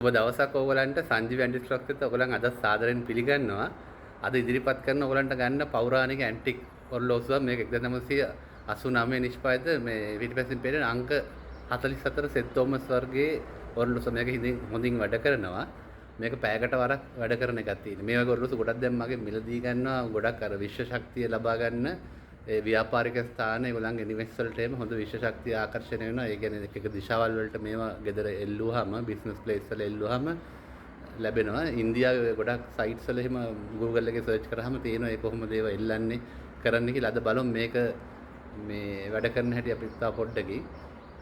ඔබ දවසක් ඕගලන්ට සංජීව ඇන්ටිස්ට්‍රක්ස් එක්ක ඔයගලන් අද සාදරයෙන් පිළිගන්නවා. අද ඉදිරිපත් කරන ඔයගලන්ට ගන්න පෞරාණික ඇන්ටික් ඔරලෝසුව මේක 1989 නිෂ්පාදිත මේ පිටිපස්සෙන් පේන අංක 44 සෙත් තෝමස් වර්ගයේ ඔරලෝසුව මේක හොඳින් වැඩ කරනවා. මේක පැයකට වරක් වැඩ කරන එකක් තියෙනවා. මේ වගේ ඔරලෝසු ගොඩක් දැන් මගේ මිලදී ගන්නවා. ගොඩක් අර විශ්ව ශක්තිය ලබා ගන්න ඒ ව්‍යාපාරික ස්ථාන ඒගොල්ලන්ගේ නිවෙස් වලට එම හොඳ විශ්ව ශක්තිය ආකර්ෂණය වෙනවා. ඒ කියන්නේ එක එක දිශාවල් වලට මේවා ගෙදර එල්ලුවාම බිස්නස් ප්ලේස් වල එල්ලුවාම ලැබෙනවා. ඉන්දියාවේ ගොඩක් සයිට්ස් වල එහෙම Google එකේ සර්ච් කරාම තියෙනවා ඒ කොහොමද ඒවා එල්ලන්නේ කරන්නේ කියලා. අද බලමු මේක මේ වැඩ කරන හැටි අපි තා පොඩ්ඩකින්.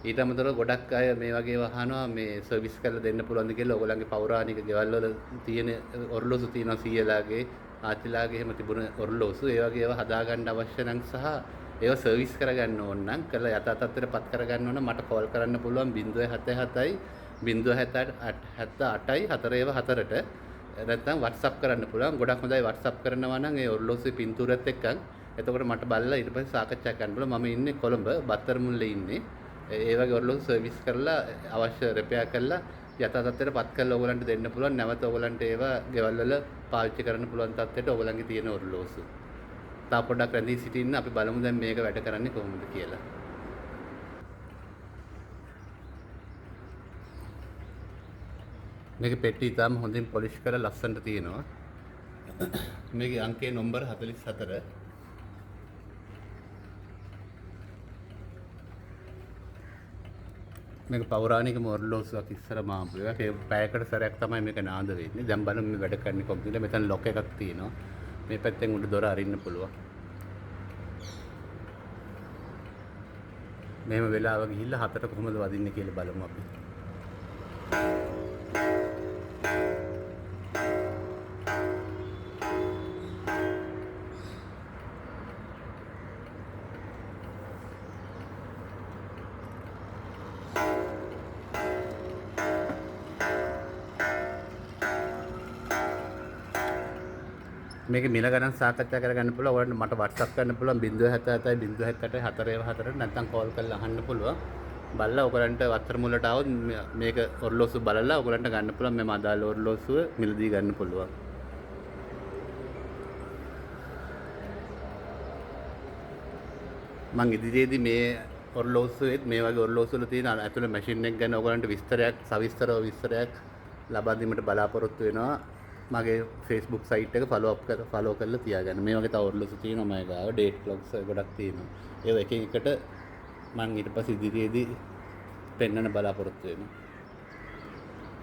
ඊට අමතරව ගොඩක් අය මේ වගේ අහනවා මේ සර්විස් කරලා දෙන්න පුළුවන්ද කියලා. ඔයගොල්ලන්ගේ පෞරාණික ගෙවල් වල තියෙන ඔරලෝසු තියෙනවා සීයලාගේ ආච්චිලාගේ එහෙම තිබුණ ඔරලෝසු ඒ වගේ ඒවා හදාගන්න අවශ්‍ය නම් සහ ඒවා සර්විස් කරගන්න ඕන නම් කළා යථා තත්ත්වයටපත් කරගන්න ඕන මට කෝල් කරන්න පුළුවන් 077යි 078යි 484ට නැත්නම් WhatsApp කරන්න පුළුවන්. ගොඩක් හොඳයි WhatsApp කරනවා නම් ඒ ඔරලෝසුවේ පින්තූරත් එක්ක. එතකොට මට බලලා ඊට පස්සේ සාකච්ඡා කරන්න පුළුවන්. මම ඉන්නේ කොළඹ බත්තරමුල්ලේ ඉන්නේ. ඒ වගේ ඔරලෝසු සර්විස් කරලා අවශ්‍ය රිපෙයාර් කරලා යථා තත්ත්වයට පත් කරලා ඕගලන්ට දෙන්න පුළුවන්. නැවත ඕගලන්ට ඒවා ගෙවල් වල පාවිච්චි කරන්න පුළුවන් තත්ත්වයට ඕගලන්ගේ තියෙන ඔරලෝසු. තා පොඩ්ඩක් රැඳී සිටින්න අපි බලමු දැන් මේක වැඩ කරන්නේ කොහොමද කියලා. මේක පෙට්ටි ඉතාලම හොඳින් පොලිෂ් කරලා ලස්සනට තියෙනවා. මේකේ අංකයේ නම්බර 44. මේක පෞරාණික ඔරලෝසුවක් ඉස්සර මාපු එකක්. ඒ පැයකට සැරයක් තමයි මේක නාද වෙන්නේ. දැන් බලමු මේ වැඩ කරන්නේ කොහොමද කියලා. මෙතන ලොක් එකක් තියෙනවා. මේ පැත්තෙන් උඩ දොර අරින්න පුළුවන්. මෙහෙම වෙලාව ගිහිල්ලා හතට කොහොමද වදින්නේ කියලා බලමු අපි. මේක මිල ගණන් සාකච්ඡා කරගන්න පුළුවන්. ඔයාලට මට WhatsApp කරන්න පුළුවන් 077යි 078යි 484ට නැත්නම් කෝල් කරලා අහන්න පුළුවන්. බලලා ඔයගලන්ට වත්තර මුලට આવොත් මේක ඔරලෝසු බලලා ඔයගලන්ට ගන්න පුළුවන්. මේ අදාළ ඔරලෝසුව මිලදී ගන්න පුළුවන්. මම ඉදිරියේදී මේ ඔරලෝසුවෙත් මේ වගේ ඔරලෝසු වල තියෙන ඇතුළේ මැෂින් එක ගැන ඔයගලන්ට සවිස්තරව විස්තරයක් ලබා දීමට බලාපොරොත්තු වෙනවා. මගේ Facebook site එක follow කරලා තියාගන්න. මේ වගේ තව ඔරලෝසු තියෙනවා මම ගාව date clocks ගොඩක් තියෙනවා. ඒව එකින් එකට මම ඊට පස්සේ ඉදිරියේදී පෙන්වන්න බලාපොරොත්තු වෙනවා.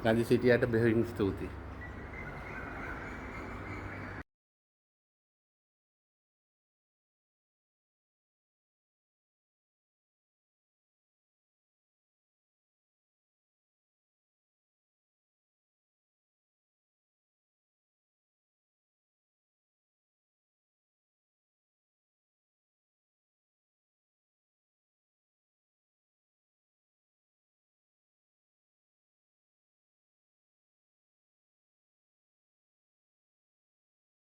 ගාන්ධි සිටියට බෙහෙවින් ස්තුතියි.